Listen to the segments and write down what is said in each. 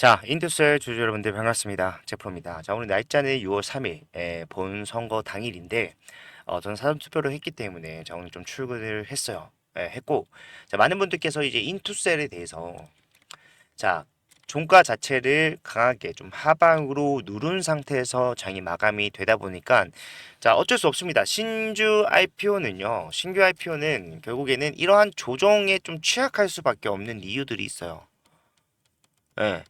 자, 인투셀 주주 여러분들 반갑습니다. 제프로입니다. 자, 오늘 날짜는 6월 3일 본선거 당일인데 저는 사전투표를 했기 때문에 자, 오늘 좀 출근을 했어요. 했고 자, 많은 분들께서 이제 인투셀에 대해서 자, 종가 자체를 강하게 좀 하방으로 누른 상태에서 장이 마감이 되다 보니까 자, 어쩔 수 없습니다. 신규 IPO는 결국에는 이러한 조정에 좀 취약할 수밖에 없는 이유들이 있어요. 예.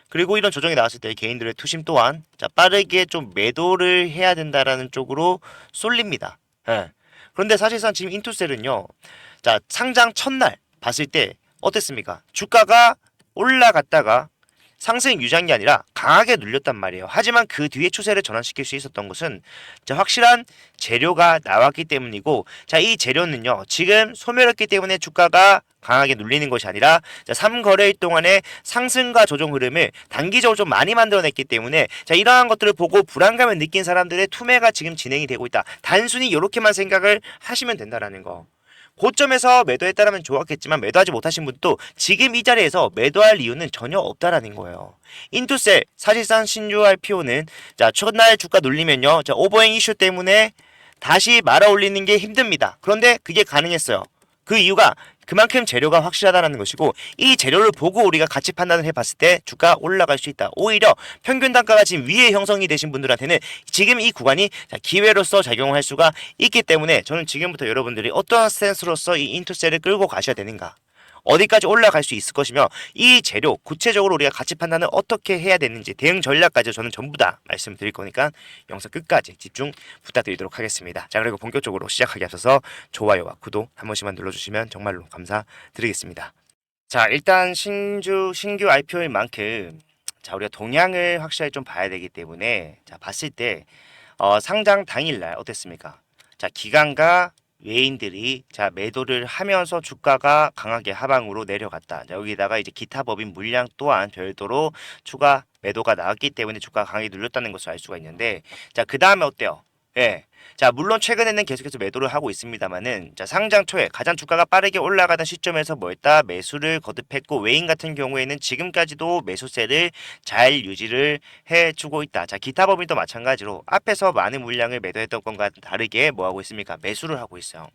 그리고 이런 조정이 나왔을 때 개인들의 투심 또한 자, 빠르게 좀 매도를 해야 된다라는 쪽으로 쏠립니다. 예. 그런데 사실상 지금 인투셀은요. 자, 상장 첫날 봤을 때 어땠습니까? 주가가 올라갔다가 상승 유지한 게 아니라 강하게 눌렸단 말이에요. 하지만 그 뒤에 추세를 전환시킬 수 있었던 것은 자, 확실한 재료가 나왔기 때문이고 자, 이 재료는요. 지금 소멸했기 때문에 주가가 강하게 눌리는 것이 아니라 자, 3거래일 동안의 상승과 조정 흐름을 단기적으로 좀 많이 만들어냈기 때문에 자, 이러한 것들을 보고 불안감을 느낀 사람들의 투매가 지금 진행이 되고 있다. 단순히 이렇게만 생각을 하시면 된다라는 거. 고점에서 매도했다라면 좋았겠지만 매도하지 못하신 분도 지금 이 자리에서 매도할 이유는 전혀 없다라는 거예요. 인투셀 사실상 신규 IPO는 자, 첫날 주가 눌리면요. 자, 오버행 이슈 때문에 다시 말아 올리는 게 힘듭니다. 그런데 그게 가능했어요. 그 이유가 그만큼 재료가 확실하다는 것이고 이 재료를 보고 우리가 가치 판단을 해봤을 때 주가 올라갈 수 있다. 오히려 평균 단가가 지금 위에 형성이 되신 분들한테는 지금 이 구간이 기회로서 작용할 수가 있기 때문에 저는 지금부터 여러분들이 어떠한 스탠스로서 이 인투셀을 끌고 가셔야 되는가, 어디까지 올라갈 수 있을 것이며 이 재료 구체적으로 우리가 가치 판단을 어떻게 해야 되는지 대응 전략까지 저는 전부 다 말씀드릴 거니까 영상 끝까지 집중 부탁드리도록 하겠습니다. 자, 그리고 본격적으로 시작하기 앞서서 좋아요와 구독 한 번씩만 눌러주시면 정말로 감사드리겠습니다. 자, 일단 신규 IPO인 만큼 자, 우리가 동향을 확실하게 좀 봐야 되기 때문에 자, 봤을 때 상장 당일날 어땠습니까? 자, 기관과 외인들이 자, 매도를 하면서 주가가 강하게 하방으로 내려갔다. 자, 여기다가 이제 기타 법인 물량 또한 별도로 추가 매도가 나왔기 때문에 주가가 강하게 눌렸다는 것을 알 수가 있는데 자, 그 다음에 어때요? 예. 자, 물론 최근에는 계속해서 매도를 하고 있습니다만은 자, 상장 초에 가장 주가가 빠르게 올라가던 시점에서 뭐했다? 매수를 거듭했고 외인 같은 경우에는 지금까지도 매수세를 잘 유지를 해주고 있다. 자, 기타 법인도 마찬가지로 앞에서 많은 물량을 매도했던 것과 다르게 뭐 하고 있습니까? 매수를 하고 있어요.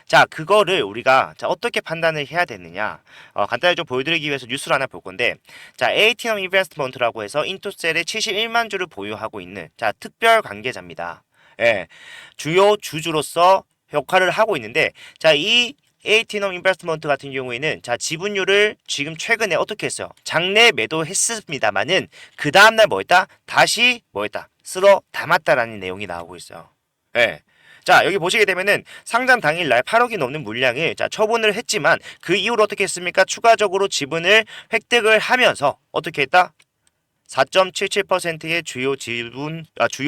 자, 그거를 우리가 자, 어떻게 판단을 해야 되느냐? 간단히 좀 보여드리기 위해서 뉴스를 하나 볼 건데, 자, 에이티넘 인베스트먼트라고 해서 인투셀의 71만 주를 보유하고 있는 자, 특별 관계자입니다. 예, 주요 주주로서 역할을 하고 있는데, 자, 이 에이티넘 인베스트먼트 같은 경우에는 자, 지분율을 지금 최근에 어떻게 했어요? 장내 매도했습니다만은 그 다음날 뭐했다? 다시 뭐했다? 쓸어 담았다라는 내용이 나오고 있어요. 예. 자, 여기 보시게 되면은 상장 당일날 8억이 넘는 물량을 자, 처분을 했지만 그 이후로 어떻게 했습니까? 추가적으로 지분을 획득을 하면서 어떻게 했다? 4.77%의 주요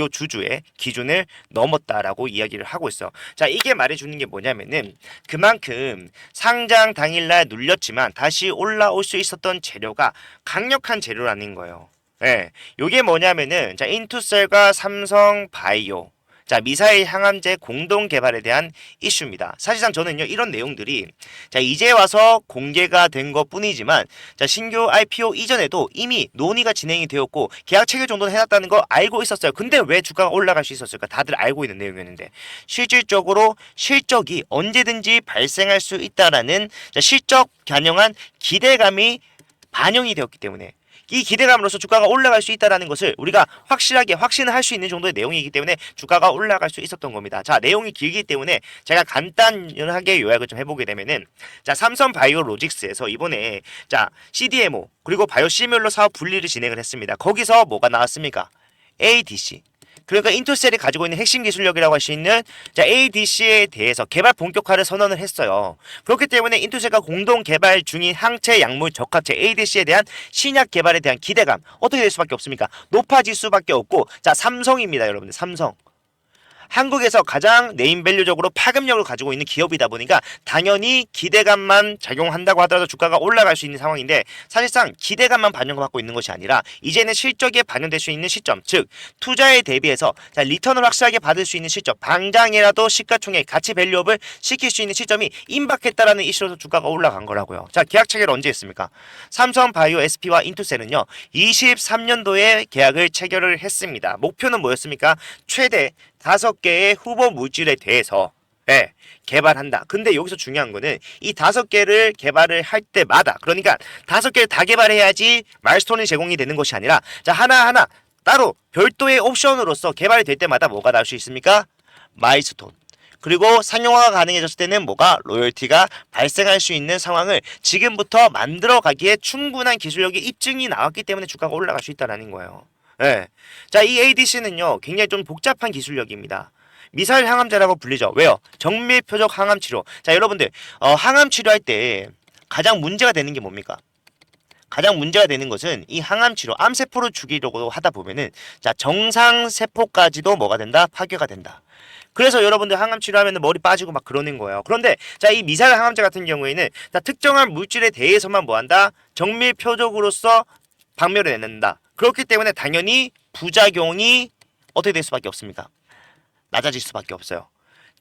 주주의 기준을 넘었다라고 이야기를 하고 있어. 자, 이게 말해주는 게 뭐냐면은 그만큼 상장 당일날 눌렸지만 다시 올라올 수 있었던 재료가 강력한 재료라는 거예요. 예, 요게 뭐냐면은 자, 인투셀과 삼성 바이오 자, 미사일 항암제 공동 개발에 대한 이슈입니다. 사실상 저는요, 이런 내용들이 자, 이제 와서 공개가 된 것뿐이지만 자, 신규 IPO 이전에도 이미 논의가 진행이 되었고 계약 체결 정도는 해놨다는 거 알고 있었어요. 근데 왜 주가가 올라갈 수 있었을까? 다들 알고 있는 내용이었는데 실질적으로 실적이 언제든지 발생할 수 있다라는 자, 실적 반영한 기대감이 반영이 되었기 때문에 이 기대감으로서 주가가 올라갈 수 있다는 것을 우리가 확실하게 확신을 할 수 있는 정도의 내용이기 때문에 주가가 올라갈 수 있었던 겁니다. 자, 내용이 길기 때문에 제가 간단하게 요약을 좀 해보게 되면은 자, 삼성 바이오로직스에서 이번에 자, CDMO 그리고 바이오시뮬러 사업 분리를 진행을 했습니다. 거기서 뭐가 나왔습니까? ADC. 그러니까 인투셀이 가지고 있는 핵심 기술력이라고 할 수 있는 자, ADC에 대해서 개발 본격화를 선언을 했어요. 그렇기 때문에 인투셀과 공동 개발 중인 항체 약물 적합체 ADC에 대한 신약 개발에 대한 기대감 어떻게 될 수밖에 없습니까? 높아질 수밖에 없고 자, 삼성입니다, 여러분들. 삼성. 한국에서 가장 네임밸류적으로 파급력을 가지고 있는 기업이다 보니까 당연히 기대감만 작용한다고 하더라도 주가가 올라갈 수 있는 상황인데, 사실상 기대감만 반영받고 있는 것이 아니라 이제는 실적에 반영될 수 있는 시점, 즉 투자에 대비해서 자, 리턴을 확실하게 받을 수 있는 시점, 당장이라도 시가총액 가치 밸류업을 시킬 수 있는 시점이 임박했다라는 이슈로서 주가가 올라간 거라고요. 자, 계약 체결을 언제 했습니까? 삼성바이오 SP와 인투셀은요 23년도에 계약을 체결을 했습니다. 목표는 뭐였습니까? 최대 5개의 후보 물질에 대해서 개발한다. 근데 여기서 중요한 거는 이 5개를 개발을 할 때마다, 그러니까 5개를 다 개발해야지 마일스톤이 제공이 되는 것이 아니라, 자, 하나하나 따로 별도의 옵션으로서 개발이 될 때마다 뭐가 나올 수 있습니까? 마일스톤. 그리고 상용화가 가능해졌을 때는 뭐가 로열티가 발생할 수 있는 상황을 지금부터 만들어 가기에 충분한 기술력이 입증이 나왔기 때문에 주가가 올라갈 수 있다는 거예요. 자, 이 ADC는요 굉장히 좀 복잡한 기술력입니다. 미사일 항암제라고 불리죠. 왜요? 정밀 표적 항암 치료. 자, 여러분들 항암 치료할 때 가장 문제가 되는 게 뭡니까? 가장 문제가 되는 것은 이 항암 치료, 암세포를 죽이려고 하다 보면은 자, 정상 세포까지도 뭐가 된다? 파괴가 된다. 그래서 여러분들 항암 치료하면 머리 빠지고 막 그러는 거예요. 그런데 자, 이 미사일 항암제 같은 경우에는 자, 특정한 물질에 대해서만 뭐한다? 정밀 표적으로서 박멸을 내는다. 그렇기 때문에 당연히 부작용이 어떻게 될 수밖에 없습니까? 낮아질 수밖에 없어요.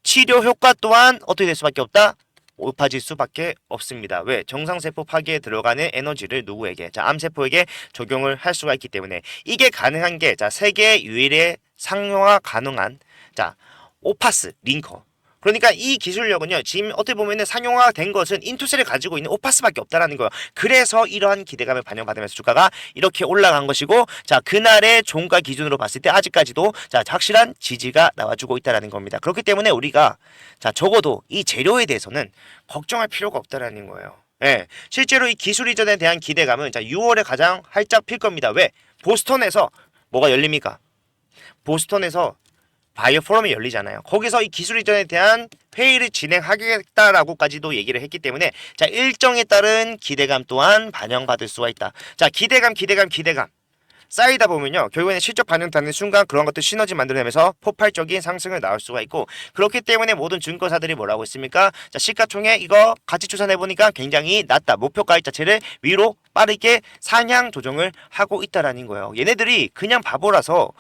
치료 효과 또한 어떻게 될 수밖에 없다? 높아질 수밖에 없습니다. 왜? 정상세포 파괴에 들어가는 에너지를 누구에게? 자, 암세포에게 적용을 할 수가 있기 때문에 이게 가능한 게 자, 세계 유일의 상용화 가능한 자, 오파스 링커. 그러니까 이 기술력은요 지금 어떻게 보면은 상용화된 것은 인투셀을 가지고 있는 오파스밖에 없다라는 거예요. 그래서 이러한 기대감을 반영받으면서 주가가 이렇게 올라간 것이고, 자, 그날의 종가 기준으로 봤을 때 아직까지도 자, 확실한 지지가 나와주고 있다라는 겁니다. 그렇기 때문에 우리가 자, 적어도 이 재료에 대해서는 걱정할 필요가 없다라는 거예요. 실제로 이 기술 이전에 대한 기대감은 자, 6월에 가장 활짝 필 겁니다. 왜? 보스턴에서 뭐가 열립니까? 보스턴에서 바이오 포럼이 열리잖아요. 거기서 이 기술 이전에 대한 회의를 진행하겠다라고까지도 얘기를 했기 때문에 자, 일정에 따른 기대감 또한 반영받을 수가 있다. 자, 기대감 쌓이다 보면요 결국에는 실적 반영되는 순간 그런 것들 시너지 만들어내면서 폭발적인 상승을 나올 수가 있고, 그렇기 때문에 모든 증권사들이 뭐라고 했습니까? 자, 시가총액 이거 가치 추산해 보니까 굉장히 낮다. 목표가액 자체를 위로 빠르게 상향 조정을 하고 있다라는 거예요. 얘네들이 그냥 바보라서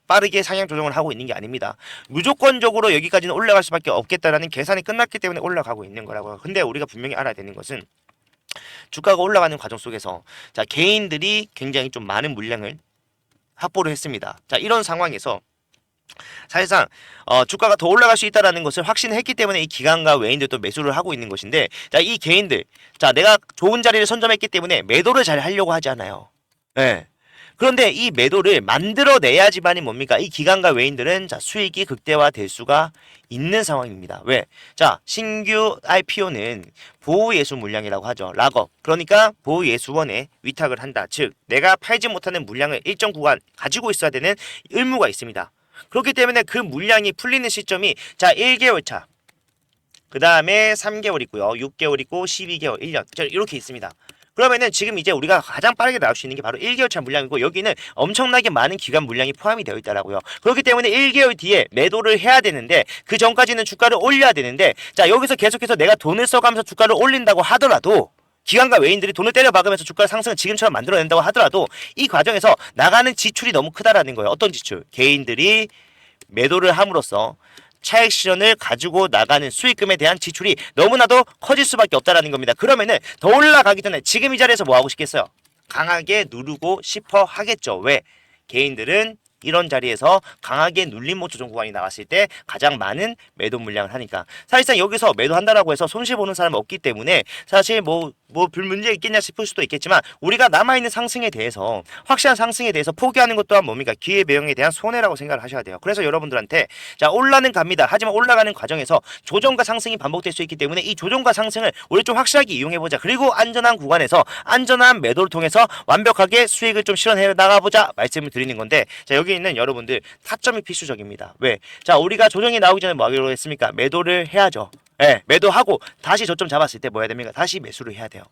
빠르게 상향 조정을 하고 있는 게 아닙니다. 무조건적으로 여기까지는 올라갈 수밖에 없겠다라는 계산이 끝났기 때문에 올라가고 있는 거라고요. 근데 우리가 분명히 알아야 되는 것은 주가가 올라가는 과정 속에서 자, 개인들이 굉장히 좀 많은 물량을 확보를 했습니다. 자, 이런 상황에서 사실상 주가가 더 올라갈 수 있다라는 것을 확신했기 때문에 이 기관과 외인들도 매수를 하고 있는 것인데, 자, 이 개인들 자, 내가 좋은 자리를 선점했기 때문에 매도를 잘 하려고 하지 않아요. 그런데 이 매도를 만들어내야지만이 뭡니까? 이 기관과 외인들은 자, 수익이 극대화될 수가 있는 상황입니다. 왜? 자, 신규 IPO는 보호예수 물량이라고 하죠. 락업. 그러니까 보호예수원에 위탁을 한다. 즉, 내가 팔지 못하는 물량을 일정 구간 가지고 있어야 되는 의무가 있습니다. 그렇기 때문에 그 물량이 풀리는 시점이 자, 1개월 차. 그 다음에 3개월 있고요. 6개월 있고 12개월, 1년. 이렇게 있습니다. 그러면은 지금 이제 우리가 가장 빠르게 나올 수 있는 게 바로 1개월차 물량이고, 여기는 엄청나게 많은 기간 물량이 포함이 되어 있다라고요. 그렇기 때문에 1개월 뒤에 매도를 해야 되는데 그 전까지는 주가를 올려야 되는데, 자, 여기서 계속해서 내가 돈을 써가면서 주가를 올린다고 하더라도, 기관과 외인들이 돈을 때려박으면서 주가 상승을 지금처럼 만들어낸다고 하더라도 이 과정에서 나가는 지출이 너무 크다라는 거예요. 어떤 지출? 개인들이 매도를 함으로써 차익 실현을 가지고 나가는 수익금에 대한 지출이 너무나도 커질 수밖에 없다라는 겁니다. 그러면은 더 올라가기 전에 지금 이 자리에서 뭐 하고 싶겠어요? 강하게 누르고 싶어 하겠죠. 왜? 개인들은 이런 자리에서 강하게 눌림목 조정 구간이 나왔을 때 가장 많은 매도 물량을 하니까, 사실상 여기서 매도한다라고 해서 손실 보는 사람은 없기 때문에 사실 뭐 별 문제 있겠냐 싶을 수도 있겠지만, 우리가 남아있는 상승에 대해서, 확실한 상승에 대해서 포기하는 것 또한 뭡니까? 기회배영에 대한 손해라고 생각을 하셔야 돼요. 그래서 여러분들한테 자, 올라는 갑니다. 하지만 올라가는 과정에서 조정과 상승이 반복될 수 있기 때문에 이 조정과 상승을 우리 좀 확실하게 이용해보자. 그리고 안전한 구간에서 안전한 매도를 통해서 완벽하게 수익을 좀 실현해 나가보자 말씀을 드리는 건데, 자, 여기 있는 여러분들 타점이 필수적입니다. 왜? 자, 우리가 조정이 나오기 전에 뭐 하기로 했습니까? 매도를 해야죠. 매도하고 다시 저점 잡았을 때 뭐 해야 됩니까? 다시 매수를 해야 돼요.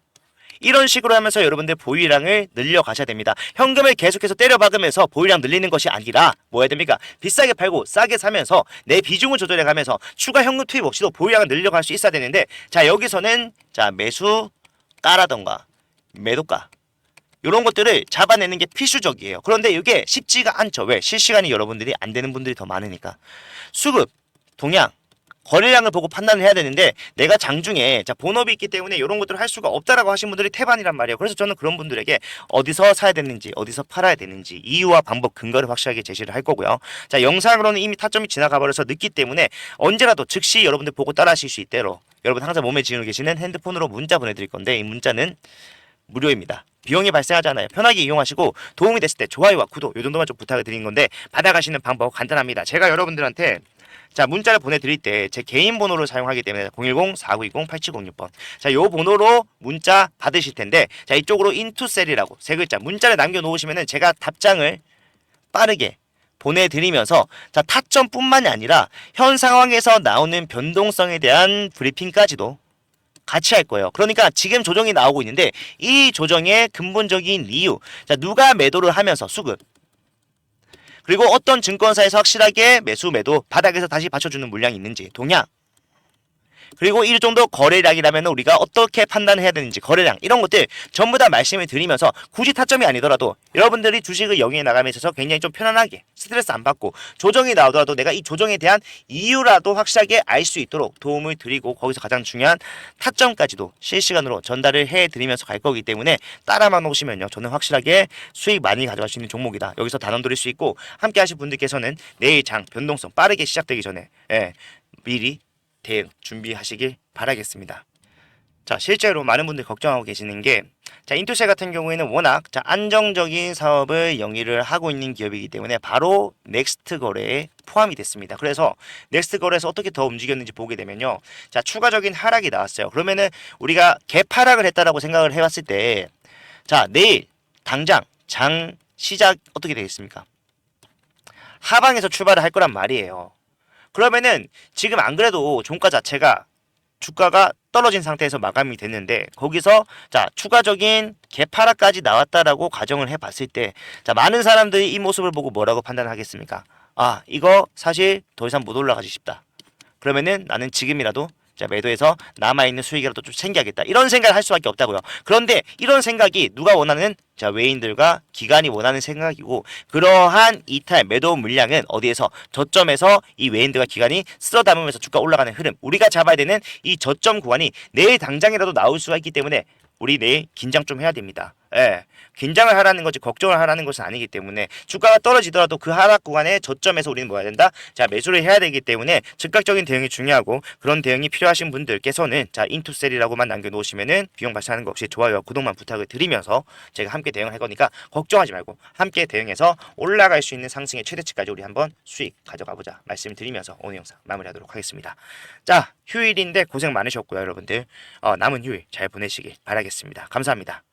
이런 식으로 하면서 여러분들 보유량을 늘려가셔야 됩니다. 현금을 계속해서 때려박으면서 보유량 늘리는 것이 아니라 뭐 해야 됩니까? 비싸게 팔고 싸게 사면서 내 비중을 조절해가면서 추가 현금 투입 없이도 보유량을 늘려갈 수 있어야 되는데, 자 여기서는 자 매수가라던가 매도가 이런 것들을 잡아내는 게 필수적이에요. 그런데 이게 쉽지가 않죠. 왜? 실시간이 여러분들이 안 되는 분들이 더 많으니까. 수급, 동향, 거래량을 보고 판단을 해야 되는데, 내가 장중에 자 본업이 있기 때문에 이런 것들을 할 수가 없다라고 하신 분들이 태반이란 말이에요. 그래서 저는 그런 분들에게 어디서 사야 되는지, 어디서 팔아야 되는지 이유와 방법, 근거를 확실하게 제시를 할 거고요. 자 영상으로는 이미 타점이 지나가 버려서 늦기 때문에 언제라도 즉시 여러분들 보고 따라하실 수 있도록 여러분 항상 몸에 지니고 계시는 핸드폰으로 문자 보내드릴 건데, 이 문자는 무료입니다. 비용이 발생하지 않아요. 편하게 이용하시고 도움이 됐을 때 좋아요와 구독 요 정도만 좀 부탁을 드리는 건데, 받아가시는 방법 간단합니다. 제가 여러분들한테 자 문자를 보내드릴 때 제 개인 번호를 사용하기 때문에 010-4920-8706번 자 요 번호로 문자 받으실 텐데, 자 이쪽으로 인투셀이라고 세 글자 문자를 남겨놓으시면은 제가 답장을 빠르게 보내드리면서 자 타점뿐만이 아니라 현 상황에서 나오는 변동성에 대한 브리핑까지도 같이 할 거예요. 그러니까 지금 조정이 나오고 있는데 이 조정의 근본적인 이유, 자 누가 매도를 하면서 수급, 그리고 어떤 증권사에서 확실하게 매수 매도 바닥에서 다시 받쳐주는 물량이 있는지 동향, 그리고 이 정도 거래량이라면 우리가 어떻게 판단해야 되는지 거래량 이런 것들 전부 다 말씀을 드리면서, 굳이 타점이 아니더라도 여러분들이 주식을 영위해 나감에 있어서 굉장히 좀 편안하게 스트레스 안 받고 조정이 나오더라도 내가 이 조정에 대한 이유라도 확실하게 알 수 있도록 도움을 드리고, 거기서 가장 중요한 타점까지도 실시간으로 전달을 해드리면서 갈 거기 때문에 따라만 오시면요 저는 확실하게 수익 많이 가져갈 수 있는 종목이다, 여기서 단언 드릴 수 있고, 함께 하실 분들께서는 내일 장 변동성 빠르게 시작되기 전에 미리 대응 준비하시길 바라겠습니다. 자 실제로 많은 분들이 걱정하고 계시는 게, 자 인투셀 같은 경우에는 워낙 자 안정적인 사업을 영위를 하고 있는 기업이기 때문에 바로 넥스트 거래에 포함이 됐습니다. 그래서 넥스트 거래에서 어떻게 더 움직였는지 보게 되면요, 자 추가적인 하락이 나왔어요. 그러면은 우리가 개파락을 했다라고 생각을 해봤을 때, 자 내일 당장 장 시작 어떻게 되겠습니까? 하방에서 출발을 할 거란 말이에요. 그러면은 지금 안 그래도 종가 자체가 주가가 떨어진 상태에서 마감이 됐는데, 거기서 자 추가적인 개파락까지 나왔다라고 가정을 해봤을 때, 자 많은 사람들이 이 모습을 보고 뭐라고 판단하겠습니까? 아 이거 사실 더 이상 못 올라가지 싶다. 그러면은 나는 지금이라도 자 매도해서 남아있는 수익이라도 좀 챙겨야겠다, 이런 생각을 할 수밖에 없다고요. 그런데 이런 생각이 누가 원하는 자 외인들과 기관이 원하는 생각이고, 그러한 이탈 매도 물량은 어디에서 저점에서 이 외인들과 기관이 쓸어 담으면서 주가 올라가는 흐름, 우리가 잡아야 되는 이 저점 구간이 내일 당장이라도 나올 수가 있기 때문에 우리 내일 긴장 좀 해야 됩니다. 예. 긴장을 하라는 거지 걱정을 하라는 것은 아니기 때문에, 주가가 떨어지더라도 그 하락 구간의 저점에서 우리는 뭐 해야 된다? 자 매수를 해야 되기 때문에 즉각적인 대응이 중요하고, 그런 대응이 필요하신 분들께서는 자 인투셀이라고만 남겨놓으시면은 비용 발생하는 거 없이 좋아요와 구독만 부탁을 드리면서 제가 함께 대응을 할 거니까 걱정하지 말고 함께 대응해서 올라갈 수 있는 상승의 최대치까지 우리 한번 수익 가져가 보자 말씀을 드리면서 오늘 영상 마무리하도록 하겠습니다. 자 휴일인데 고생 많으셨고요 여러분들, 남은 휴일 잘 보내시길 바라겠습니다. 감사합니다.